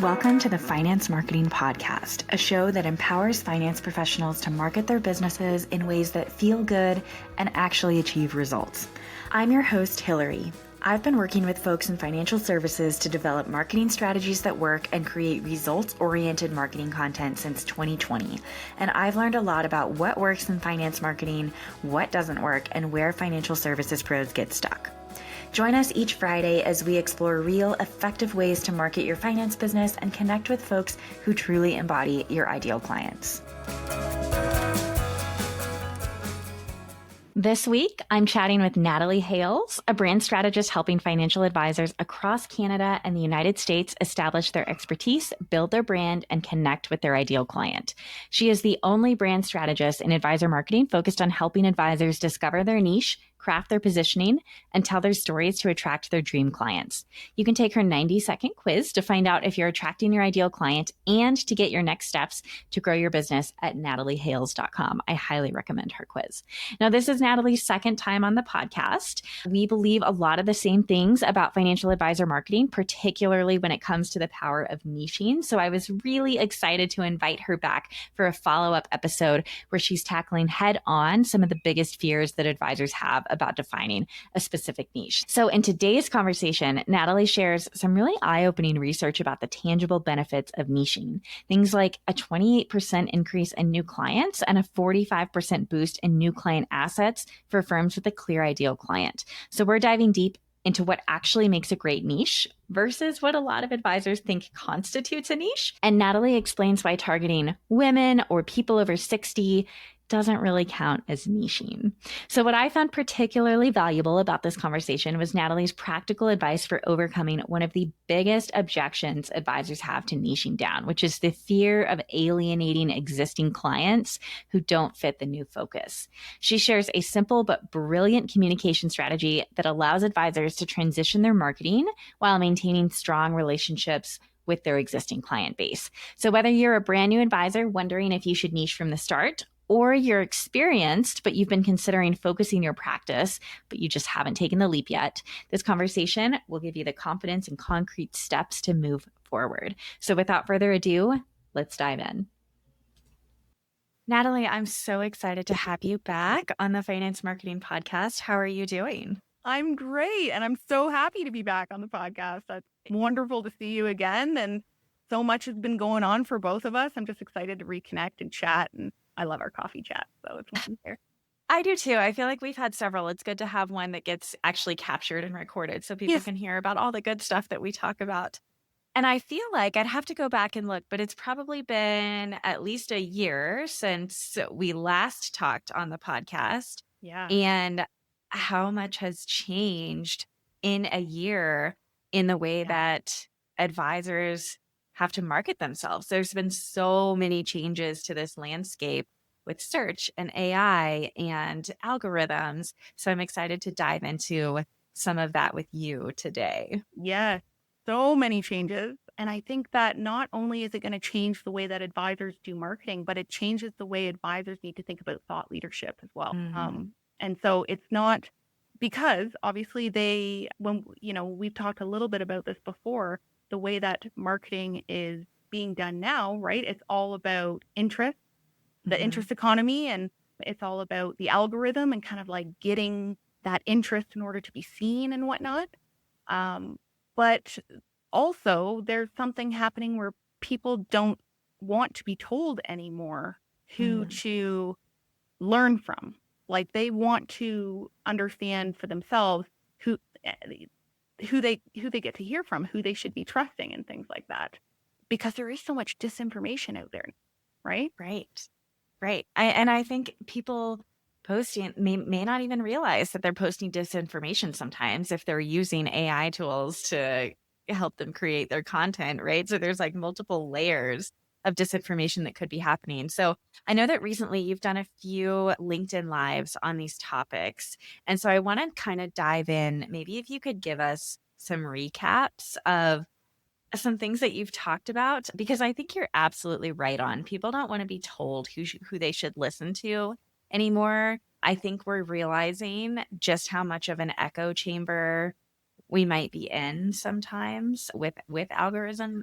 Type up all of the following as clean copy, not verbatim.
Welcome to the Finance Marketing Podcast, a show that empowers finance professionals to market their businesses in ways that feel good and actually achieve results. I'm your host, Hillary. I've been working with folks in financial services to develop marketing strategies that work and create results-oriented marketing content since 2020. And I've learned a lot about what works in finance marketing, what doesn't work, and where financial services pros get stuck. Join us each Friday as we explore real, effective ways to market your finance business and connect with folks who truly embody your ideal clients. This week, I'm chatting with Natalie Hales, a brand strategist helping financial advisors across Canada and the United States establish their expertise, build their brand, and connect with their ideal client. She is the only brand strategist in advisor marketing focused on helping advisors discover their niche, craft their positioning, and tell their stories to attract their dream clients. You can take her 90-second quiz to find out if you're attracting your ideal client and to get your next steps to grow your business at nataliehales.com. I highly recommend her quiz. Now, this is Natalie's second time on the podcast. We believe a lot of the same things about financial advisor marketing, particularly when it comes to the power of niching. So I was really excited to invite her back for a follow-up episode where she's tackling head on some of the biggest fears that advisors have about defining a specific niche. So in today's conversation, Natalie shares some really eye-opening research about the tangible benefits of niching. Things like a 28% increase in new clients and a 45% boost in new client assets for firms with a clear ideal client. So we're diving deep into what actually makes a great niche versus what a lot of advisors think constitutes a niche. And Natalie explains why targeting women or people over 60 doesn't really count as niching. So what I found particularly valuable about this conversation was Natalie's practical advice for overcoming one of the biggest objections advisors have to niching down, which is the fear of alienating existing clients who don't fit the new focus. She shares a simple but brilliant communication strategy that allows advisors to transition their marketing while maintaining strong relationships with their existing client base. So whether you're a brand new advisor wondering if you should niche from the start, or you're experienced, but you've been considering focusing your practice, but you just haven't taken the leap yet, this conversation will give you the confidence and concrete steps to move forward. So without further ado, let's dive in. Natalie, I'm so excited to have you back on the Finance Marketing Podcast. How are you doing? I'm great, and I'm so happy to be back on the podcast. That's wonderful to see you again, and so much has been going on for both of us. I'm just excited to reconnect and chat, and I love our coffee chat, so it's fun here. I do too. I feel like we've had several. It's good to have one that gets actually captured and recorded so people can hear about all the good stuff that we talk about. And I feel like I'd have to go back and look, but it's probably been at least a year since we last talked on the podcast. Yeah. And how much has changed in a year in the way that advisors have to market themselves. There's been so many changes to this landscape with search and AI and algorithms. So I'm excited to dive into some of that with you today. Yeah, so many changes. And I think that not only is it going to change the way that advisors do marketing, but it changes the way advisors need to think about thought leadership as well. And so it's not because obviously we've talked a little bit about this before, the way that marketing is being done now, right? It's all about interest, the interest economy, and it's all about the algorithm and kind of like getting that interest in order to be seen and whatnot. But also there's something happening where people don't want to be told anymore who to learn from. Like they want to understand for themselves who they get to hear from, who they should be trusting and things like that. Because there is so much disinformation out there, right? Right. I think people posting may not even realize that they're posting disinformation sometimes if they're using AI tools to help them create their content, right? So there's like multiple layers of disinformation that could be happening. So I know that recently you've done a few LinkedIn Lives on these topics. And so I want to kind of dive in. Maybe if you could give us some recaps of some things that you've talked about, because I think you're absolutely right on. People don't want to be told who they should listen to anymore. I think we're realizing just how much of an echo chamber we might be in sometimes with algorithms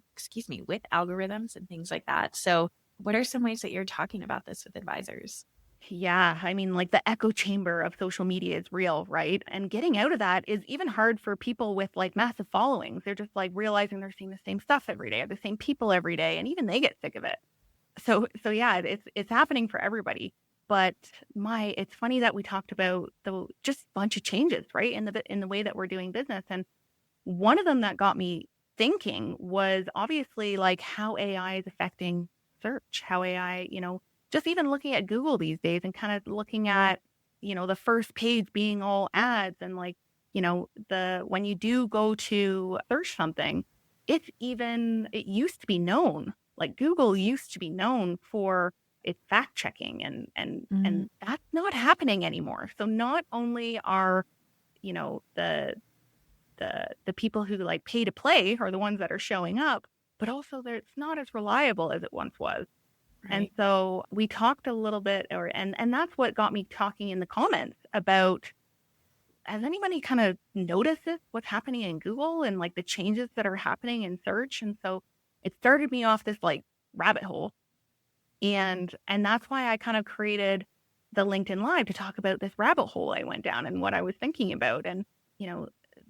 and things like that. So what are some ways that you're talking about this with advisors? Yeah, I mean, like the echo chamber of social media is real, right? And getting out of that is even hard for people with like massive followings. They're just like realizing they're seeing the same stuff every day, the same people every day, and even they get sick of it. So yeah, it's happening for everybody. But it's funny that we talked about the just bunch of changes, right? In the way that we're doing business. And one of them that got me thinking was obviously like how AI is affecting search, how AI, just even looking at Google these days and kind of looking at, the first page being all ads and like, when you do go to search something, it used to be known, like Google used to be known for its fact checking and that's not happening anymore. So not only are, the people who like pay to play are the ones that are showing up, but also it's not as reliable as it once was. And Right. so we talked a little bit, and that's what got me talking in the comments about, has anybody kind of noticed this, what's happening in Google and like the changes that are happening in search? And so it started me off this like rabbit hole. And that's why I kind of created the LinkedIn Live to talk about this rabbit hole I went down and what I was thinking about. And, you know,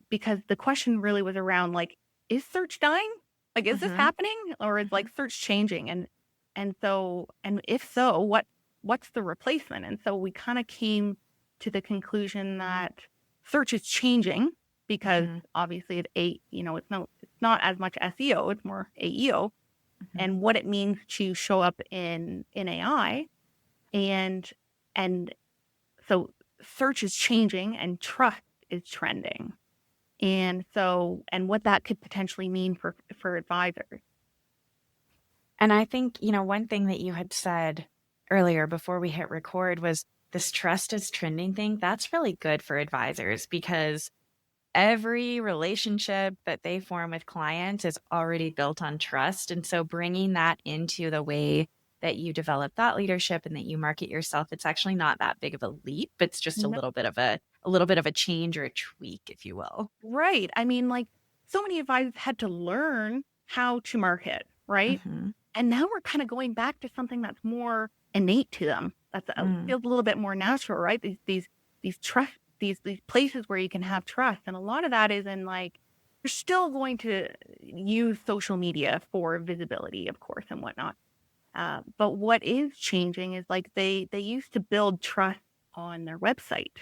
because the question really was around like, is search dying? Like, is this Mm-hmm. happening or is like search changing? And if so, what's the replacement? And so we kind of came to the conclusion that search is changing because Mm-hmm. obviously it's not as much SEO, it's more AEO Mm-hmm. and what it means to show up in AI. And and so search is changing and trust is trending. And what that could potentially mean for advisors. And I think, one thing that you had said earlier before we hit record was this trust is trending thing. That's really good for advisors because every relationship that they form with clients is already built on trust. And so bringing that into the way that you develop thought leadership and that you market yourself, it's actually not that big of a leap. It's just No, a little bit of a change or a tweak, if you will. right. I mean, like so many advisors had to learn how to market, right? Mm-hmm. And now we're kind of going back to something that's more innate to them. Feels a little bit more natural, right? These trust these places where you can have trust, and a lot of that is in like you're still going to use social media for visibility, of course, and whatnot. But what is changing is like they used to build trust on their website,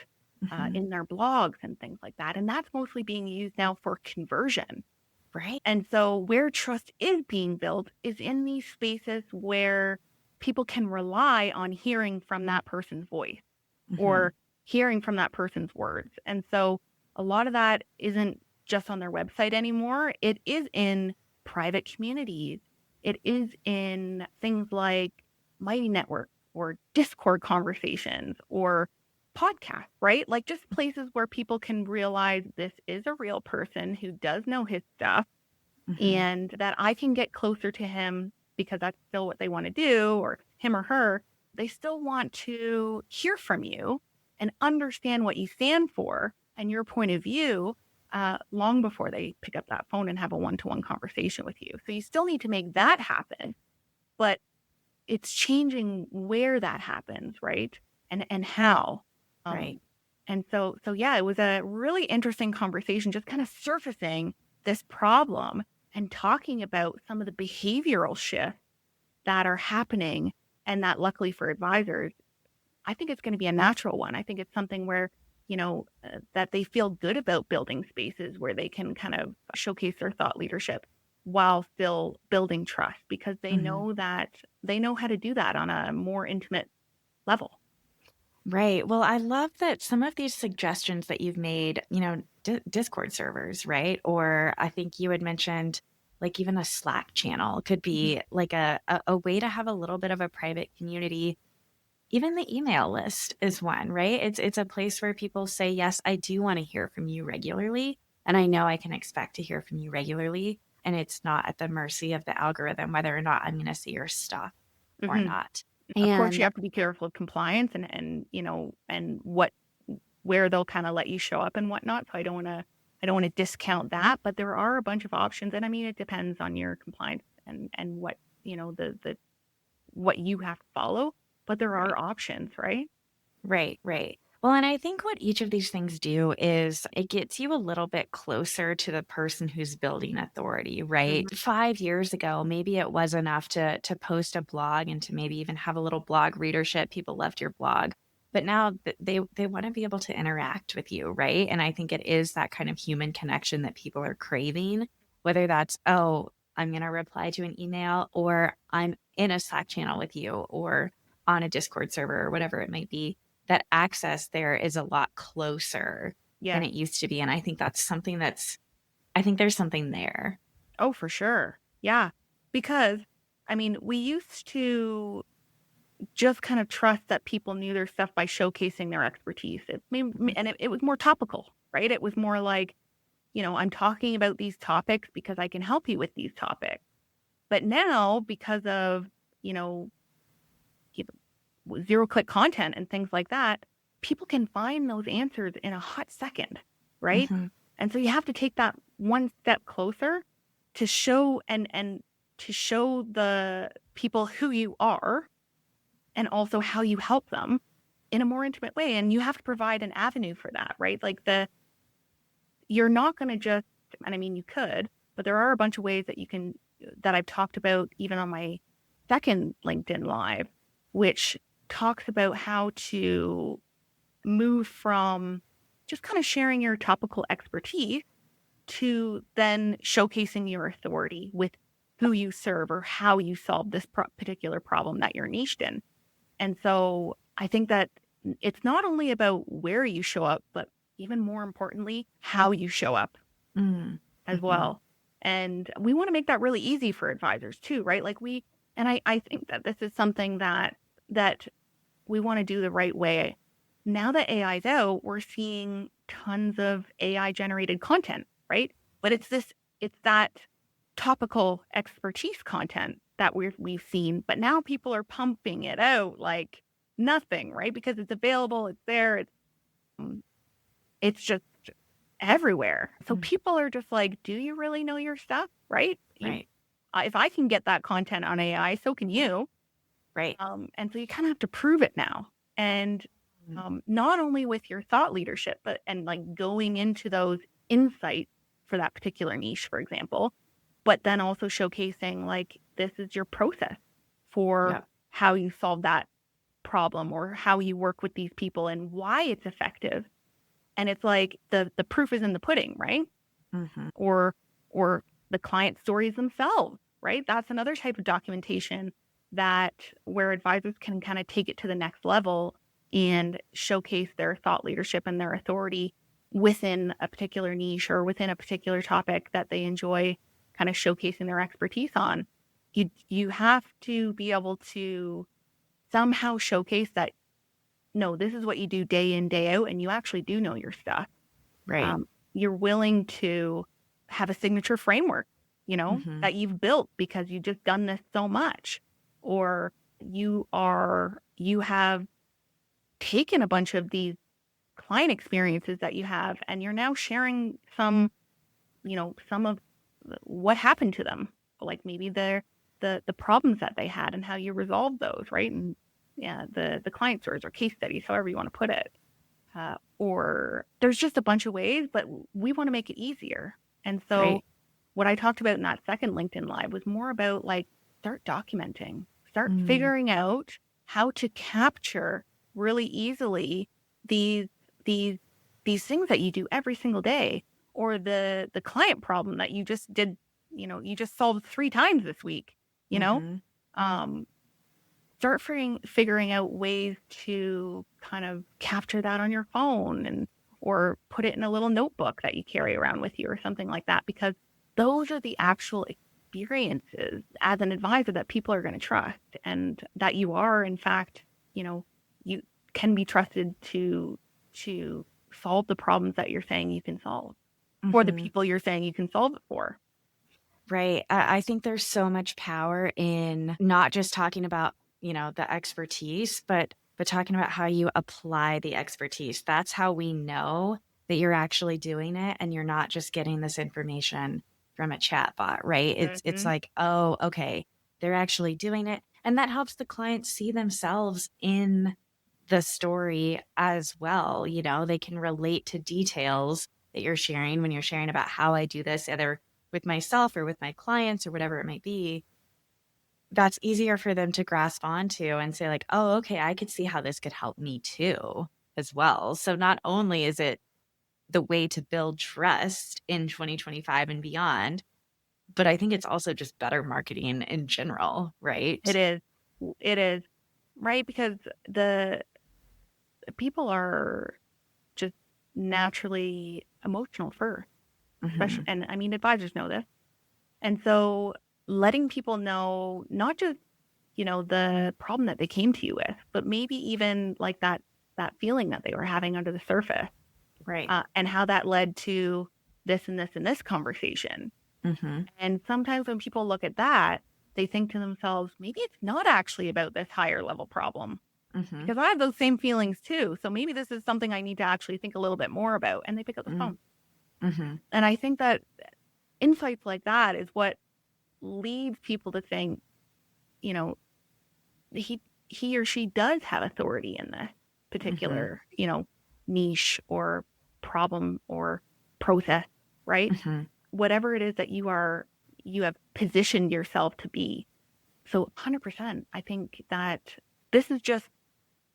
Mm-hmm. in their blogs and things like that, and that's mostly being used now for conversion. Right. And so where trust is being built is in these spaces where people can rely on hearing from that person's voice Mm-hmm. or hearing from that person's words. And so a lot of that isn't just on their website anymore. It is in private communities. It is in things like Mighty Network or Discord conversations or podcasts, right? Like just places where people can realize this is a real person who does know his stuff Mm-hmm. and that I can get closer to him because that's still what they want to do, or him or her. They still want to hear from you and understand what you stand for and your point of view long before they pick up that phone and have a one-to-one conversation with you. So you still need to make that happen, but it's changing where that happens, right? And how. Right. Um, and so yeah, it was a really interesting conversation, just kind of surfacing this problem and talking about some of the behavioral shifts that are happening, and that luckily for advisors, I think it's going to be a natural one. I think it's something where that they feel good about building spaces where they can kind of showcase their thought leadership while still building trust because Mm-hmm. they know how to do that on a more intimate level. Right. Well, I love that some of these suggestions that you've made, Discord servers, right? Or I think you had mentioned like even a Slack channel could Mhm. be like a way to have a little bit of a private community. Even the email list is one, right? It's a place where people say, yes, I do want to hear from you regularly. And I know I can expect to hear from you regularly. And it's not at the mercy of the algorithm, whether or not I'm going to see your stuff or Mhm. not. Of course, you And have to be careful of compliance and what where they'll kind of let you show up and whatnot. So I don't want to I don't want to discount that, but there are a bunch of options. And I mean, it depends on your compliance and what, the what you have to follow, but there are Right. options, right? Right, right. Well, and I think what each of these things do is it gets you a little bit closer to the person who's building authority, right? Mhm. 5 years ago, maybe it was enough to post a blog and to maybe even have a little blog readership. People loved your blog. But now they want to be able to interact with you, right? And I think it is that kind of human connection that people are craving, whether that's, oh, I'm going to reply to an email, or I'm in a Slack channel with you, or on a Discord server, or whatever it might be. That access there is a lot closer than Yeah. it used to be. And I think that's something I think there's something there. Oh, for sure. Yeah. Because, I mean, we used to just kind of trust that people knew their stuff by showcasing their expertise. Mhm. And it was more topical, right? It was more like, I'm talking about these topics because I can help you with these topics. But now, because of, you know, zero click content and things like that, people can find those answers in a hot second, right? Mhm. And so you have to take that one step closer to show and to show the people who you are and also how you help them in a more intimate way. And you have to provide an avenue for that, right? Like you're not going to just, and I mean, you could, but there are a bunch of ways that I've talked about even on my second LinkedIn Live, which talks about how to move from just kind of sharing your topical expertise to then showcasing your authority with who you serve or how you solve this particular problem that you're niched in. And so I think that it's not only about where you show up, but even more importantly, how you show up Mm. as Mhm. well. And we want to make that really easy for advisors too, right? And I think that this is something that we want to do the right way. Now that AI is out, we're seeing tons of AI generated content, right? But it's that topical expertise content that we've seen, but now people are pumping it out like nothing, right? Because it's available, it's there, um, it's just everywhere. So Mm. people are just like, do you really know your stuff, right? Right. If I can get that content on AI, so can you. Right. And so you kind of have to prove it now. And Mm. not only with your thought leadership, but and like going into those insights for that particular niche, for example, but then also showcasing like this is your process for Yeah. how you solve that problem or how you work with these people and why it's effective. And it's like the proof is in the pudding, right? Mhm. Or or the client stories themselves, right? That's another type of documentation that where advisors can kind of take it to the next level and showcase their thought leadership and their authority within a particular niche or within a particular topic that they enjoy kind of showcasing their expertise on. You have to be able to somehow showcase that no, this is what you do day in, day out, and you actually do know your stuff. Right. You're willing to have a signature framework, Mhm. that you've built because you've just done this so much, or you have taken a bunch of these client experiences that you have, and you're now sharing some of what happened to them, like maybe the problems that they had and how you resolved those, right? And yeah, the client stories or case studies, however you want to put it. Or there's just a bunch of ways, but we want to make it easier. And so Right. what I talked about in that second LinkedIn Live was more about like start documenting, start Mm. figuring out how to capture really easily these these these things that you do every single day, or the client problem that you just did, you just solved 3 times this week, you know? Mhm. Um, Start figuring out ways to kind of capture that on your phone and or put it in a little notebook that you carry around with you or something like that, because those are the actual experiences as an advisor that people are going to trust, and that you are in fact, you can be trusted to solve the problems that you're saying you can solve for the Mhm. people you're saying you can solve it for. Right. I think there's so much power in not just talking about, the expertise, but talking about how you apply the expertise. That's how we know that you're actually doing it and you're not just getting this information from a chat bot, right? It's Mhm. like, oh, okay, they're actually doing it. And that helps the client see themselves in the story as well. You know, they can relate to details that you're sharing when you're sharing about how I do this, either with myself or with my clients or whatever it might be. That's easier for them to grasp onto and say, like, oh, okay, I could see how this could help me too, as well. So not only is it the way to build trust in 2025 and beyond, but I think it's also just better marketing in general, It right? is. It is. Right? Because the people are just naturally emotional first, especially, Mhm. and I mean, advisors know this. And so letting people know not just, the problem that they came to you with, but maybe even like that feeling that they were having under the surface, Right. and how that led to this and this and this conversation. Mhm. And sometimes when people look at that, they think to themselves, maybe it's not actually about this higher level problem Mhm. because I have those same feelings too. So maybe this is something I need to actually think a little bit more about. And they pick up the Mm. phone. Mhm. And I think that insights like that is what leads people to think, you know, he he or she does have authority in this Mhm. particular, niche or problem or process, right? Mhm. Whatever it is that you have positioned yourself to be. So 100%, I think that this is just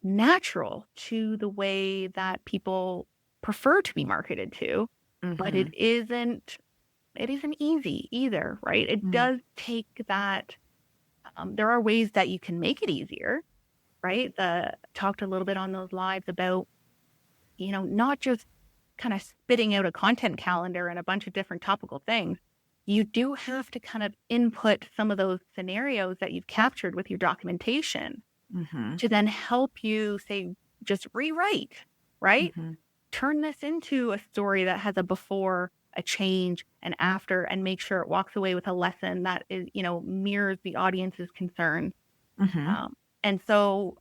natural to the way that people prefer to be marketed to, but Mhm. it isn't easy either, right? It Mm. does take that. There are ways that you can make it easier, right? The talked a little bit on those lives about, not just kind of spitting out a content calendar and a bunch of different topical things. You do have to kind of input some of those scenarios that you've captured with your documentation Mhm. to then help you say, just rewrite, right? Mhm. Turn this into a story that has a before, a change, and after, and make sure it walks away with a lesson that is, mirrors the audience's concern. Mhm. Um, and so,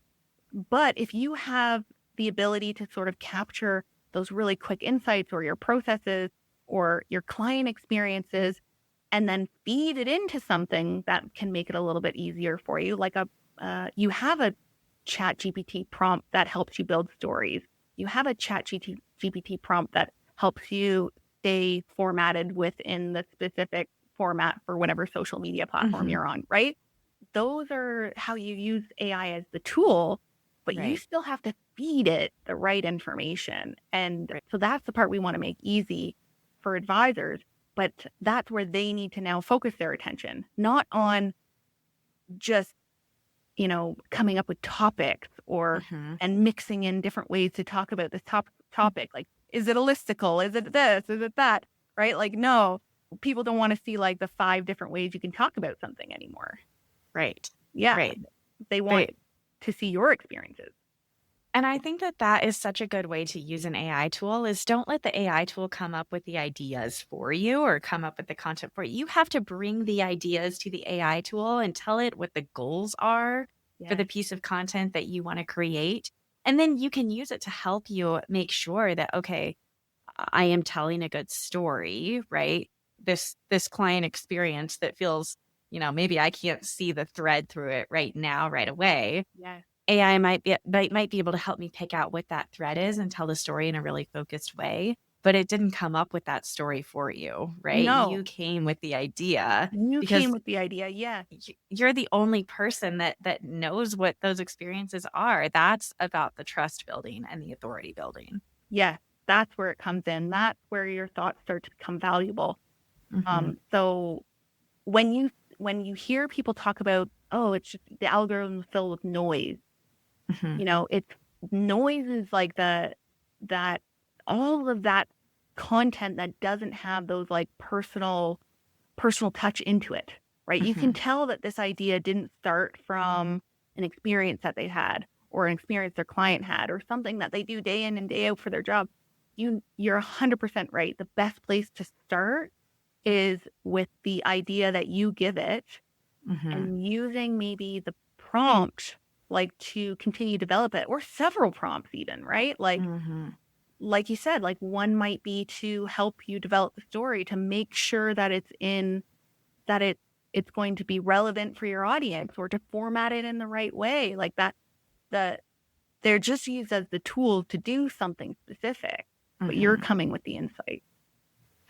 but if you have the ability to sort of capture those really quick insights or your processes or your client experiences and then feed it into something that can make it a little bit easier for you, like you have a chat GPT prompt that helps you build stories. You have a chat GPT prompt that helps you stay formatted within the specific format for whatever social media platform Mhm. you're on, right? Those are how you use AI as the tool, but you Right. still have to feed it the right information. And Right. so that's the part we want to make easy for advisors. But that's where they need to now focus their attention, not on just, coming up with topics or Mhm. and mixing in different ways to talk about this topic. Like, is it a listicle? Is it this? Is it that? Right? Like, no, people don't want to see like the 5 different ways you can talk about something anymore. Right. Yeah, Right. they want Right. to see your experiences. And I think that that is such a good way to use an AI tool is don't let the AI tool come up with the ideas for you or come up with the content for you. You have to bring the ideas to the AI tool and tell it what the goals are for the Yes. piece of content that you want to create. And then you can use it to help you make sure that, okay, I am telling a good story, right? This client experience that feels, maybe I can't see the thread through it right now, right away. Yes. AI might be able to help me pick out what that thread is and tell the story in a really focused way, but it didn't come up with that story for you, right? No, You came with the idea you came because with the idea. Yes. you're the only person that knows what those experiences are. That's about the trust building and the authority building. Yes. That's where it comes in. That's where your thoughts start to become valuable. Mhm. So when you hear people talk about, oh, it's just the algorithm is filled with noise, Mhm. it's noise is like that all of that content that doesn't have those like personal touch into it, right? You can Mhm. tell that this idea didn't start from an experience that they had or an experience their client had or something that they do day in and day out for their job. You're 100% right. The best place to start is with the idea that you give it Mhm. and using maybe the prompt like to continue to develop it or several prompts even, right? Like Mhm. like you said, like one might be to help you develop the story to make sure that that it's going to be relevant for your audience, or to format it in the right way. Like that, the they're just used as the tool to do something specific, but you're Mhm. coming with the insight.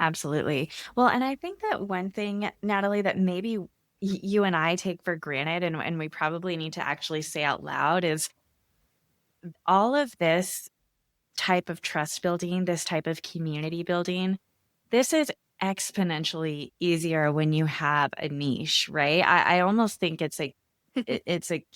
Absolutely. Well, and I think that one thing, Natalie, that maybe you and I take for granted, and we probably need to actually say out loud, is all of this type of trust building, this type of community building, this is exponentially easier when you have a niche, right? I almost think it's a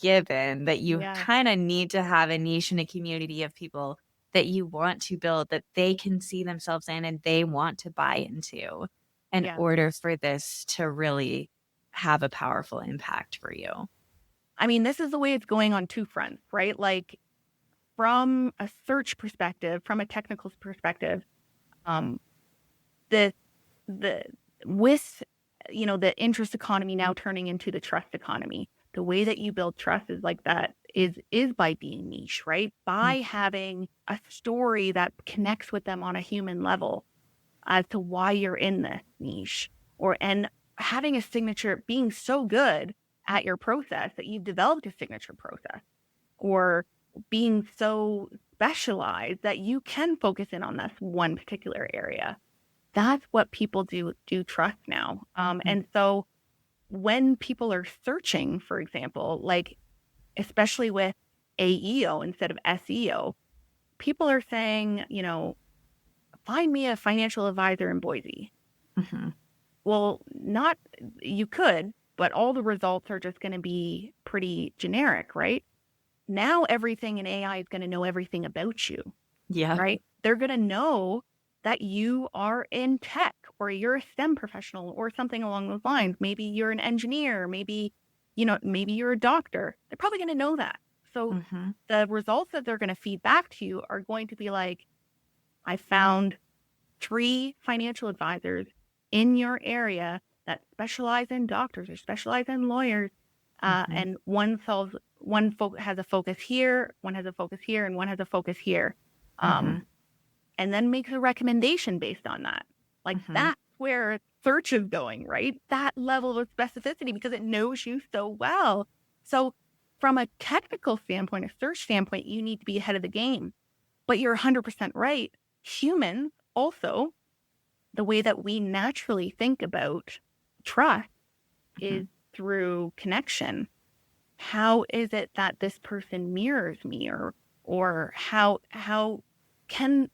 given that you Yeah, kind of need to have a niche and a community of people that you want to build, that they can see themselves in and they want to buy into, in yeah. order for this to really have a powerful impact for you. I mean, this is the way it's going on two fronts, right? Like from a search perspective, from a technical perspective, um, the the with the interest economy now turning into the trust economy, the way that you build trust is like that is by being niche, right? By Mm, having a story that connects with them on a human level as to why you're in this niche, and having a signature, being so good at your process that you've developed a signature process, or being so specialized that you can focus in on this one particular area. That's what people do trust now. mhm, And so when people are searching, for example, like especially with AEO instead of SEO, people are saying, find me a financial advisor in Boise. mhm, Well, not you could, but all the results are just going to be pretty generic, right? Now everything in AI is going to know everything about you, yeah. right? They're going to know that you are in tech, or you're a STEM professional or something along those lines. Maybe you're an engineer, maybe you're a doctor. They're probably going to know that. So Mhm, the results that they're going to feed back to you are going to be like, I found 3 financial advisors in your area that specialize in doctors or specialize in lawyers, mhm, and one has a focus here, one has a focus here, and one has a focus here. mhm, Um, and then makes a recommendation based on that. Like mhm, that's where search is going, right? That level of specificity, because it knows you so well. So from a technical standpoint, a search standpoint, you need to be ahead of the game. But you're 100% right. Humans also, the way that we naturally think about trust is mhm, through connection. How is it that this person mirrors me, or how can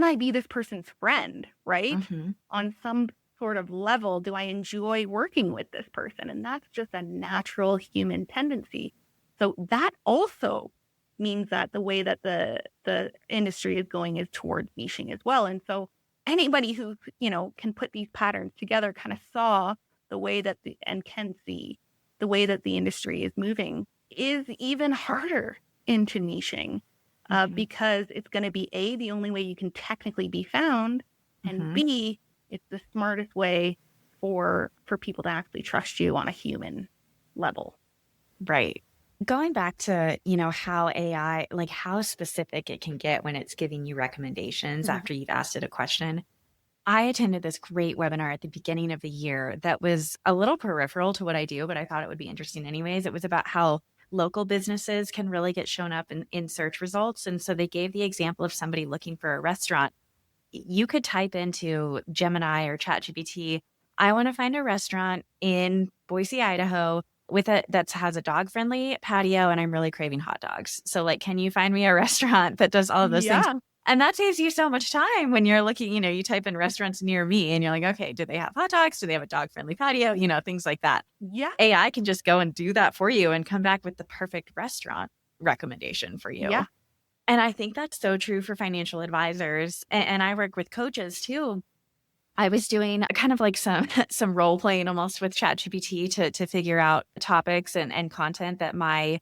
I be this person's friend, right? mhm, On some sort of level, do I enjoy working with this person? And that's just a natural human tendency. So that also means that the way that the industry is going is towards niching as well. And so anybody who, can put these patterns together kind of saw the way that and can see the way that the industry is moving is even harder into niching, mhm, because it's going to be A, the only way you can technically be found, and mhm. B, it's the smartest way for people to actually trust you on a human level. Right. Going back to, how AI, like how specific it can get when it's giving you recommendations Mhm. after you've asked it a question. I attended this great webinar at the beginning of the year that was a little peripheral to what I do, but I thought it would be interesting anyways. It was about how local businesses can really get shown up in search results. And so they gave the example of somebody looking for a restaurant. You could type into Gemini or ChatGPT, I want to find a restaurant in Boise, Idaho with a that has a dog friendly patio and I'm really craving hot dogs. So like, can you find me a restaurant that does all of those things? Yeah. And that saves you so much time when you're looking, you type in restaurants near me and you're like, okay, do they have hot dogs? Do they have a dog friendly patio? Things like that. Yeah. AI can just go and do that for you and come back with the perfect restaurant recommendation for Yeah. you. And I think that's so true for financial advisors. And I work with coaches too. I was doing kind of like some some role playing almost with ChatGPT to figure out topics and content that my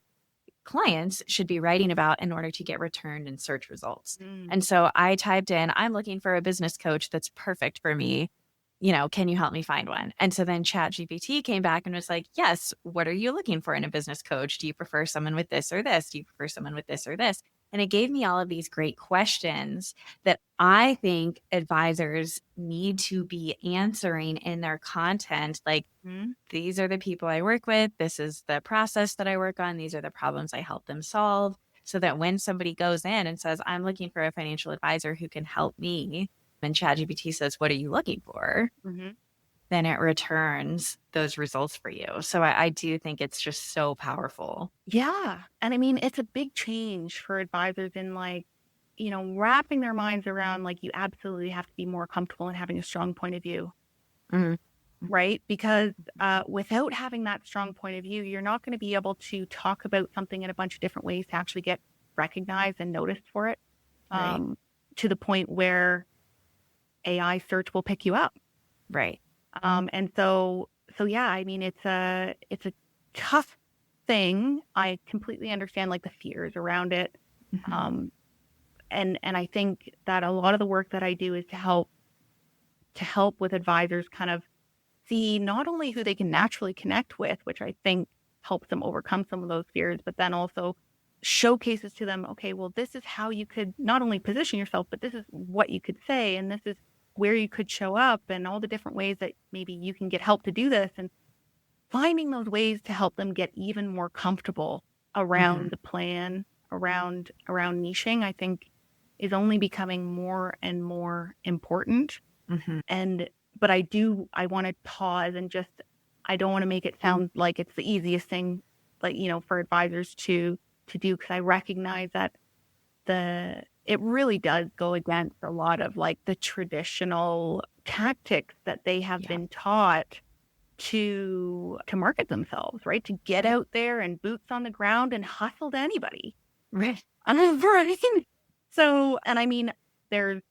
clients should be writing about in order to get returned in search results. Mm. And so I typed in, I'm looking for a business coach that's perfect for me. Can you help me find one? And so then ChatGPT came back and was like, yes, what are you looking for in a business coach? Do you prefer someone with this or this? Do you prefer someone with this or this? And it gave me all of these great questions that I think advisors need to be answering in their content. Like, Mhm. these are the people I work with. This is the process that I work on. These are the problems I help them solve. So that when somebody goes in and says, I'm looking for a financial advisor who can help me, and ChatGPT says, what are you looking for? Mhm. Then it returns those results for you. So I do think it's just so powerful. Yeah. And I mean, it's a big change for advisors in like, wrapping their minds around like you absolutely have to be more comfortable in having a strong point of view, Mm, right? Because without having that strong point of view, you're not going to be able to talk about something in a bunch of different ways to actually get recognized and noticed for it, right. um, to the point where AI search will pick you up. Right. And so yeah, I mean, it's a tough thing. I completely understand like the fears around it. Hmm. Um, and I think that a lot of the work that I do is to help with advisors kind of see not only who they can naturally connect with, which I think helps them overcome some of those fears, but then also showcases to them, okay, well, this is how you could not only position yourself, but this is what you could say, and this is where you could show up, and all the different ways that maybe you can get help to do this, and finding those ways to help them get even more comfortable Hmm. around the plan, around niching, I think is only becoming more and more important. Hmm. And but I want to pause and just I don't want to make it sound like it's the easiest thing, like, for advisors to do, because I recognize that it really does go against a lot of like the traditional tactics that they have Yeah. been taught to market themselves, right? To get out there and boots on the ground and hustle to anybody. Right. Right. So, and I mean, there's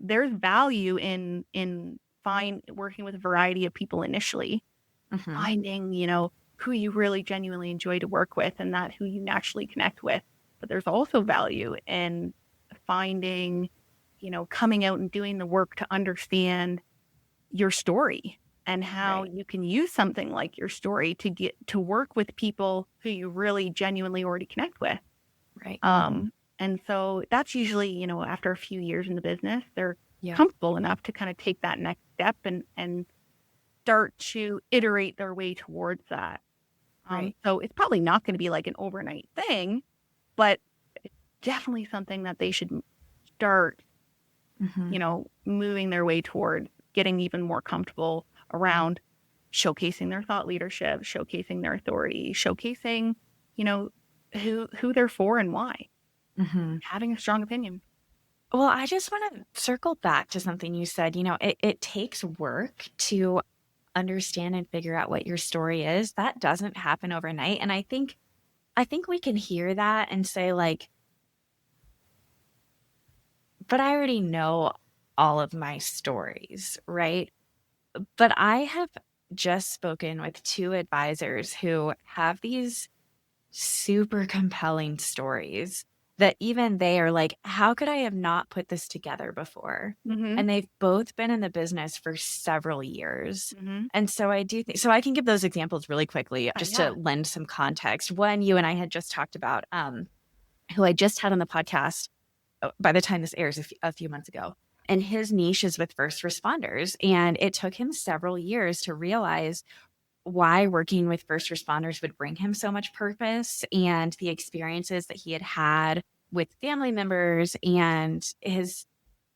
there's value in working with a variety of people initially, Hmm. finding, who you really genuinely enjoy to work with and that who you naturally connect with. But there's also value in finding, coming out and doing the work to understand your story and how Right. you can use something like your story to get to work with people who you really genuinely already connect with. Right. And so that's usually, after a few years in the business, they're Yeah. comfortable enough to kind of take that next step and start to iterate their way towards that. Right. So it's probably not going to be like an overnight thing, but it's definitely something that they should start, Hmm. moving their way toward getting even more comfortable around showcasing their thought leadership, showcasing their authority, showcasing, you know, who they're for and why, Hmm. having a strong opinion. Well, I just want to circle back to something you said. It takes work to understand and figure out what your story is. That doesn't happen overnight. And I think we can hear that and say, like, but I already know all of my stories, right? But I have just spoken with two advisors who have these super compelling stories that even they are like, how could I have not put this together before? Mm-hmm. And they've both been in the business for several years. Mm-hmm. And so I do think, so I can give those examples really quickly just to Yeah. lend some context. One, you and I had just talked about, who I just had on the podcast by the time this airs a few months ago. And his niche is with first responders. And it took him several years to realize why working with first responders would bring him so much purpose and the experiences that he had had with family members and his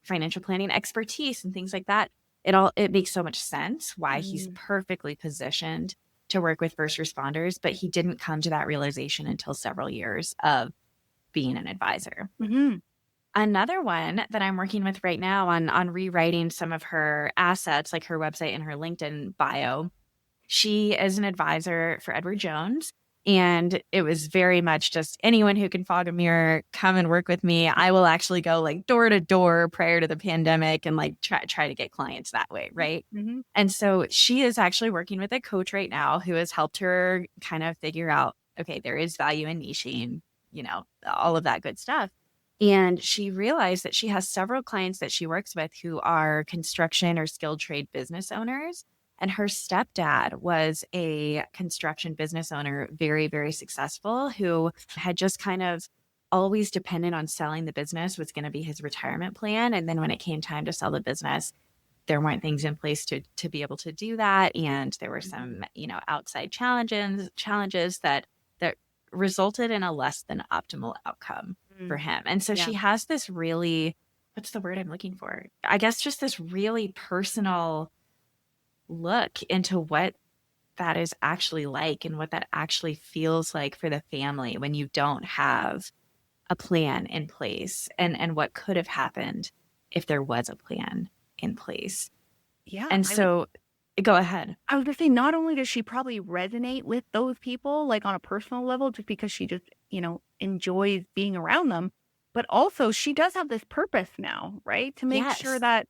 financial planning expertise and things like that. It makes so much sense why he's Mm-hmm. perfectly positioned to work with first responders, but he didn't come to that realization until several years of being an advisor. Mm-hmm. Another one that I'm working with right now on rewriting some of her assets, like her website and her LinkedIn bio. She is an advisor for Edward Jones. And it was very much just anyone who can fog a mirror, come and work with me. I will actually go like door to door prior to the pandemic and like try to get clients that way. Right. Mm-hmm. And so she is actually working with a coach right now who has helped her kind of figure out, okay, there is value in niching, all of that good stuff. And she realized that she has several clients that she works with who are construction or skilled trade business owners. And her stepdad was a construction business owner, very, very successful, who had just kind of always dependent on selling the business was going to be his retirement plan. And then when it came time to sell the business, there weren't things in place to be able to do that. And there were some, outside challenges that resulted in a less than optimal outcome for Mm. him. And so Yeah. she has this really, what's the word I'm looking for? I guess just this really personal look into what that is actually like and what that actually feels like for the family when you don't have a plan in place, and what could have happened if there was a plan in place. Yeah. And I mean, so go ahead. I was gonna say, not only does she probably resonate with those people, like on a personal level, just because she just, enjoys being around them, but also she does have this purpose now, right? To make sure Yes. that,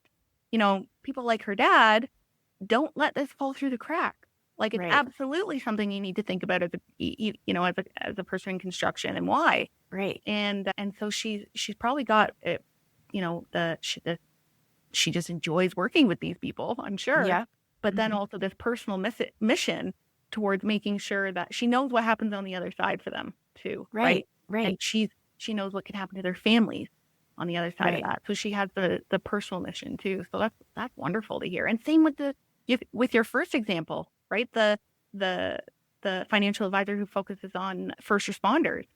people like her dad don't let this fall through the cracks. Like it's Right. absolutely something you need to think about as a person in construction and why. Right. And so she's probably got it, she just enjoys working with these people, I'm sure. Yep. But then Mhm. also this personal mission towards making sure that she knows what happens on the other side for them too, right? Right. And Right. she knows what can happen to their families on the other side of Right. that. So she has the personal mission too. So that's wonderful to hear. And same with with your first example, right? The the financial advisor who focuses on first responders.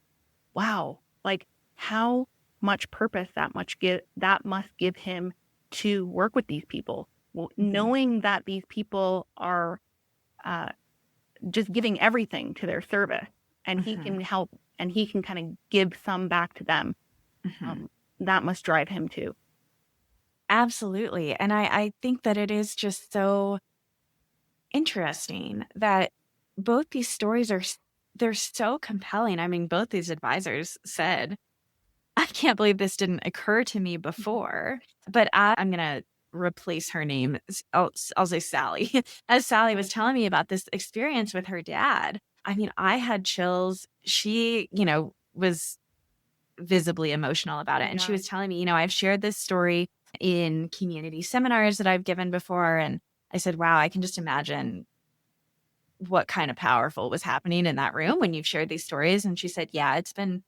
Wow. Like how much purpose that must give him to work with these people. Well, Mhm. knowing that these people are uh, just giving everything to their service, and he Mhm. can help, and he can kind of give some back to them. Mhm. Um, that must drive him too. Absolutely. And I think that it is just so interesting that both these stories they're so compelling. I mean, both these advisors said, I can't believe this didn't occur to me before, but I'm going to replace her name. I'll say Sally. As Sally was telling me about this experience with her dad, I mean, I had chills. She, was visibly emotional about it. And she Yeah. was telling me, I've shared this story in community seminars that I've given before. And I said, wow, I can just imagine what kind of powerful was happening in that room when you've shared these stories. And she said, yeah, it's been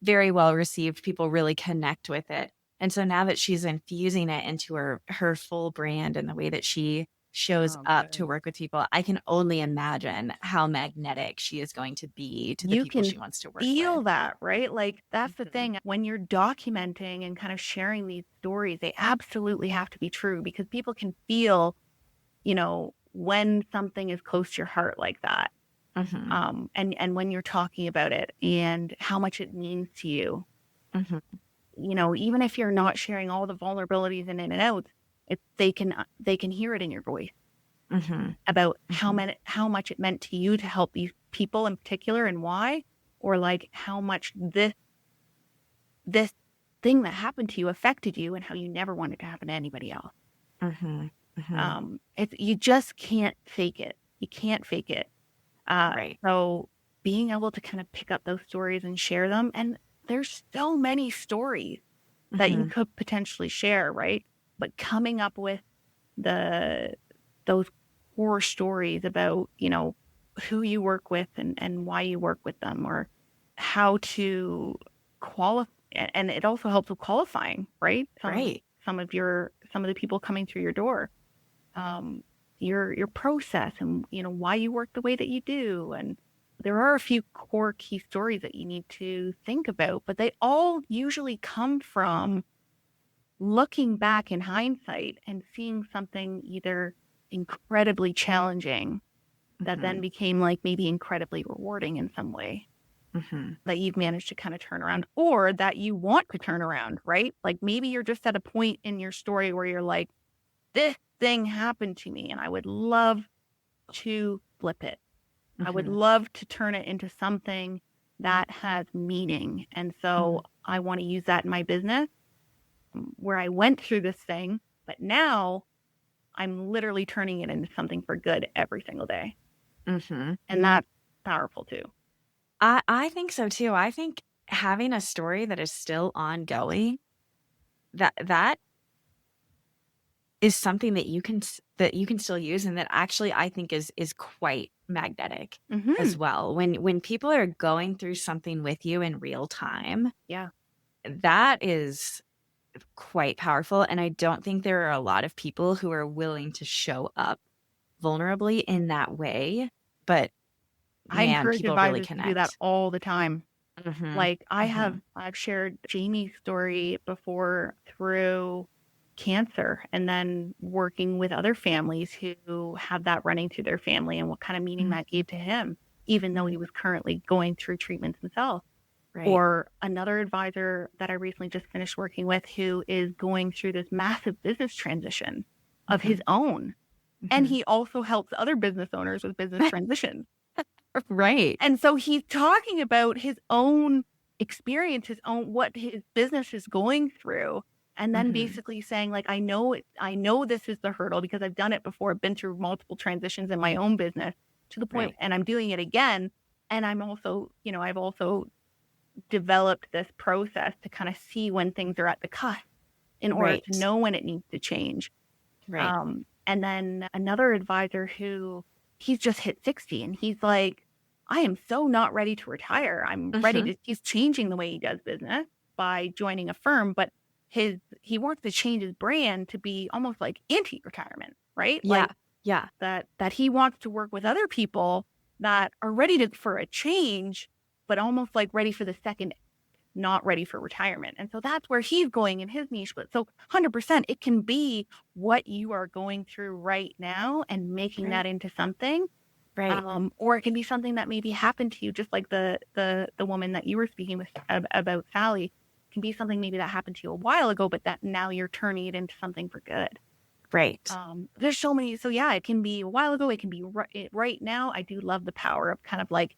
very well received. People really connect with it. And so now that she's infusing it into her full brand and the way that she shows Oh, up to good. work with people, I can only imagine how magnetic she is going to be to the You people can she wants to work with. feel that, right? Like that's the Mhm. thing. When you're documenting and kind of sharing these stories, they absolutely have to be true because people can feel, when something is close to your heart like that. Mhm. And when you're talking about it and how much it means to you, Mhm. even if you're not sharing all the vulnerabilities and in and outs, they can hear it in your voice Mhm. about Mhm. how much it meant to you to help these people in particular and why, or like how much this thing that happened to you affected you and how you never wanted to happen to anybody else. Mhm. Mhm. It's you just can't fake it. You can't fake it. Uh, Right. so being able to kind of pick up those stories and share them, and there's so many stories that you Mhm. could potentially share, right? But coming up with the those core stories about, who you work with and why you work with them or how to qualify, and it also helps with qualifying, right? Right. Some of the people coming through your door, um, your process and why you work the way that you do. And there are a few core key stories that you need to think about, but they all usually come from looking back in hindsight and seeing something either incredibly challenging that then Mhm. became like maybe incredibly rewarding in some way Mhm. that you've managed to kind of turn around or that you want to turn around, right? Like maybe you're just at a point in your story where you're like, this thing happened to me and I would love to flip it. I would Mhm. love to turn it into something that has meaning. And so Mhm. I want to use that in my business where I went through this thing, but now I'm literally turning it into something for good every single day. Mhm. And that's powerful too. I think so too. I think having a story that is still ongoing, that is something that you can still use, and that actually I think is quite magnetic as Mm-hmm. well. When people are going through something with you in real time, Yeah. that is quite powerful. And I don't think there are a lot of people who are willing to show up vulnerably in that way. But I man, encourage people really advisors to do that connect. all the time. Hmm. Like Hmm. I've shared Jamie's story before through cancer and then working with other families who have that running through their family and what kind of meaning that gave to him, even though he Hmm. was currently going through treatments himself. Right. Or another advisor that I recently just finished working with who is going through this massive business transition of his Hmm. own. And Hmm. he also helps other business owners with business transitions. Right. And so he's talking about his own experience, his own what his business is going through, and then Hmm. basically saying like, I know this is the hurdle because I've done it before. I've been through multiple transitions in my own business to the point, Right. and I'm doing it again. And I'm also, I've also developed this process to kind of see when things are at the cusp in order to Right. know when it needs to change. Right. And then another advisor who he's just hit 60 and he's like, I am so not ready to retire. I'm ready Hmm. to, he's changing the way he does business by joining a firm, but he wants to change his brand to be almost like anti-retirement, right? Yeah. Like Yeah. that he wants to work with other people that are ready for a change, but almost like ready for the second, not ready for retirement. And so that's where he's going in his niche. But so 100%, it can be what you are going through right now and making that Right. into something. Right. Or it can be something that maybe happened to you, just like the woman that you were speaking with about Sally. It can be something maybe that happened to you a while ago, but that now you're turning it into something for good. Right. There's so many. So yeah, it can be a while ago. It can be right now. I do love the power of kind of like,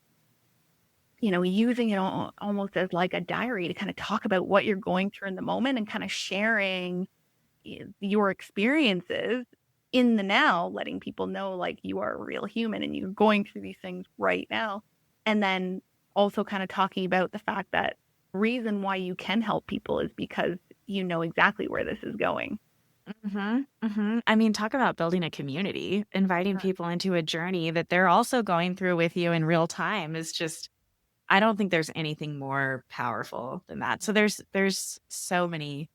using it almost as like a diary to kind of talk about what you're going through in the moment and kind of sharing your experiences in the now, letting people know like you are a real human and you're going through these things right now. And then also kind of talking about the fact that reason why you can help people is because you know exactly where this is going. Hmm. Hmm. I mean, talk about building a community, inviting people into a journey that they're also going through with you in real time is just, I don't think there's anything more powerful than that. So there's so many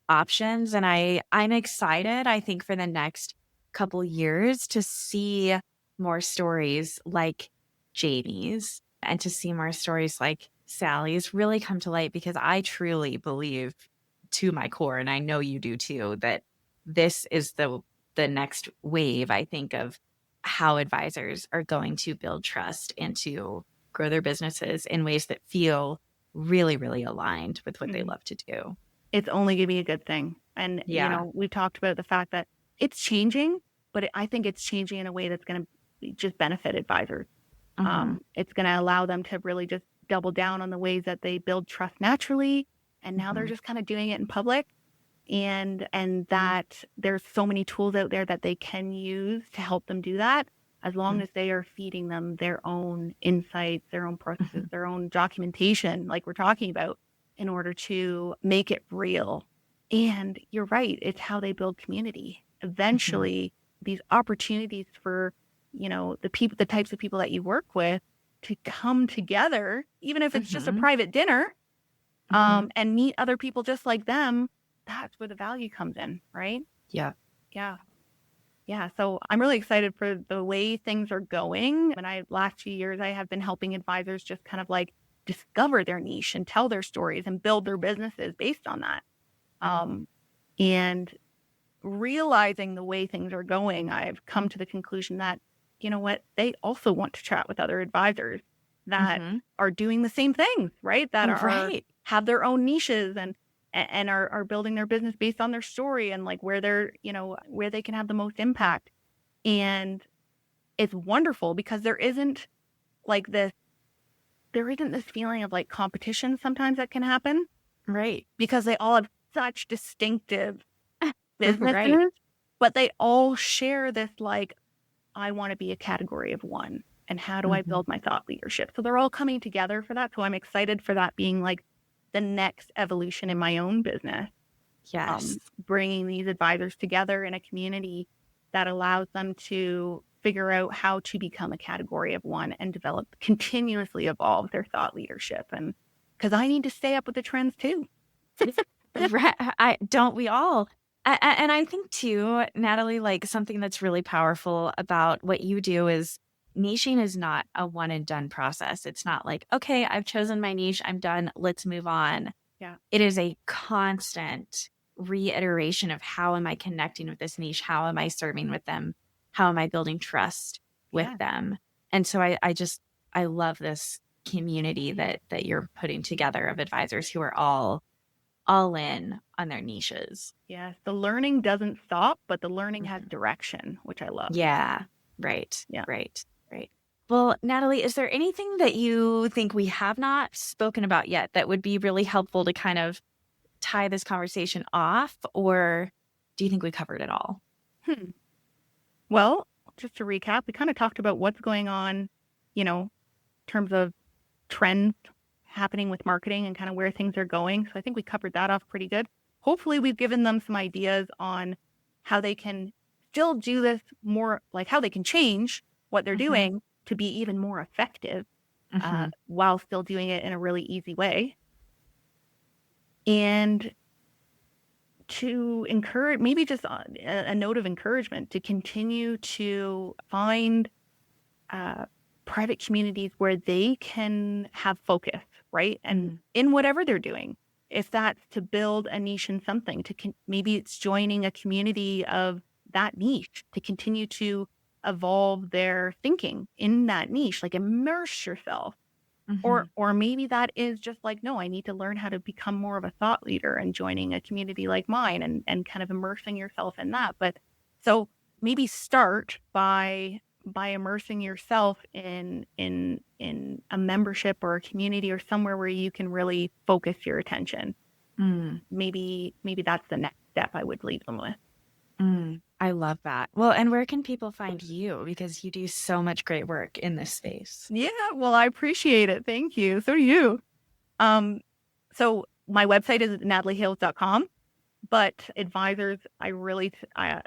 options, and I'm excited, I think, for the next couple years to see more stories like Jamie's and to see more stories like Sally's really come to light, because I truly believe to my core, and I know you do too, that this is the next wave, I think, of how advisors are going to build trust and to grow their businesses in ways that feel really, really aligned with what they Mhm. love to do. It's only going to be a good thing. And, Yeah. we've talked about the fact that it's changing, but I think it's changing in a way that's going to just benefit advisors. Hmm. It's going to allow them to really just double down on the ways that they build trust naturally. And now they're Hmm. just kind of doing it in public. And that there's so many tools out there that they can use to help them do that, as long as they are feeding them their own insights, their own processes, Hmm. their own documentation, like we're talking about, in order to make it real. And you're right, it's how they build community. Hmm. Eventually, these opportunities for, the types of people that you work with to come together, even if it's just a Hmm. private dinner, Hmm. and meet other people just like them, that's where the value comes in, right? Yeah. Yeah. Yeah. So I'm really excited for the way things are going. And last few years, I have been helping advisors just kind of like discover their niche and tell their stories and build their businesses based on that. Um, and realizing the way things are going, I've come to the conclusion that, you know what, they also want to chat with other advisors that Hmm. are doing the same things, right? That are Right. have their own niches and are building their business based on their story and like where they're, where they can have the most impact. And it's wonderful because like this, there isn't this feeling of like competition sometimes that can happen Right. because they all have such distinctive Right. businesses, but they all share this like, I want to be a category of one. And how do I Hmm. build my thought leadership? So they're all coming together for that. So I'm excited for that being like the next evolution in my own business. Yes. Bringing these advisors together in a community that allows them to figure out how to become a category of one and continuously evolve their thought leadership. And because I need to stay up with the trends too. Right. Don't we all? And I think too, Natalie, like something that's really powerful about what you do is niching is not a one and done process. It's not like, okay, I've chosen my niche, I'm done, let's move on. Yeah. It is a constant reiteration of how am I connecting with this niche? How am I serving with them? How am I building trust with them? And so I love this community that you're putting together of advisors who are all in on their niches. Yes. The learning doesn't stop, but the learning has direction, which I love. Yeah. Right. Yeah. Right. Well, Natalie, is there anything that you think we have not spoken about yet that would be really helpful to kind of tie this conversation off, or do you think we covered it all? Well, just to recap, we kind of talked about what's going on, in terms of trends happening with marketing and kind of where things are going. So I think we covered that off pretty good. Hopefully we've given them some ideas on how they can still do this more, like how they can change what they're doing to be even more effective while still doing it in a really easy way. And to encourage, maybe just a note of encouragement to continue to find private communities where they can have focus, right? And in whatever they're doing, if that's to build a niche in something, maybe it's joining a community of that niche to continue to evolve their thinking in that niche, like immerse yourself. Or maybe that is just like, no, I need to learn how to become more of a thought leader and joining a community like mine and kind of immersing yourself in that. But so maybe start by immersing yourself in a membership or a community or somewhere where you can really focus your attention. Maybe that's the next step I would leave them with. I love that. Well, and where can people find you? Because you do so much great work in this space. Yeah, well, I appreciate it. Thank you. So do you. So my website is nataliehales.com. But advisors, I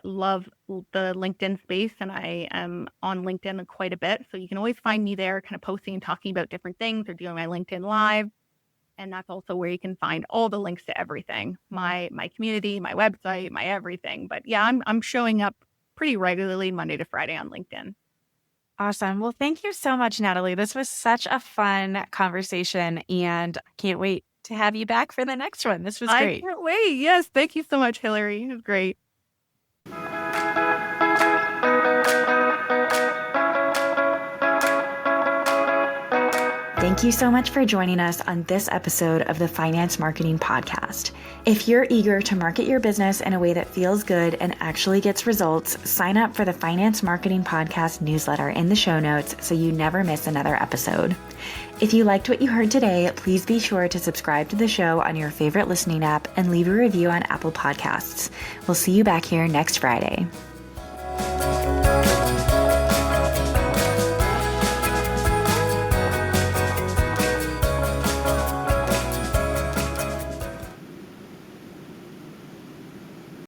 love the LinkedIn space, and I am on LinkedIn quite a bit. So you can always find me there kind of posting and talking about different things or doing my LinkedIn Live. And that's also where you can find all the links to everything, my community, my website, my everything. But yeah, I'm showing up pretty regularly Monday to Friday on LinkedIn. Awesome. Well, thank you so much, Natalie. This was such a fun conversation, and I can't wait to have you back for the next one. This was great. I can't wait. Yes. Thank you so much, Hillary. It was great. Thank you so much for joining us on this episode of the Finance Marketing Podcast. If you're eager to market your business in a way that feels good and actually gets results, sign up for the Finance Marketing Podcast newsletter in the show notes so you never miss another episode. If you liked what you heard today, please be sure to subscribe to the show on your favorite listening app and leave a review on Apple Podcasts. We'll see you back here next Friday.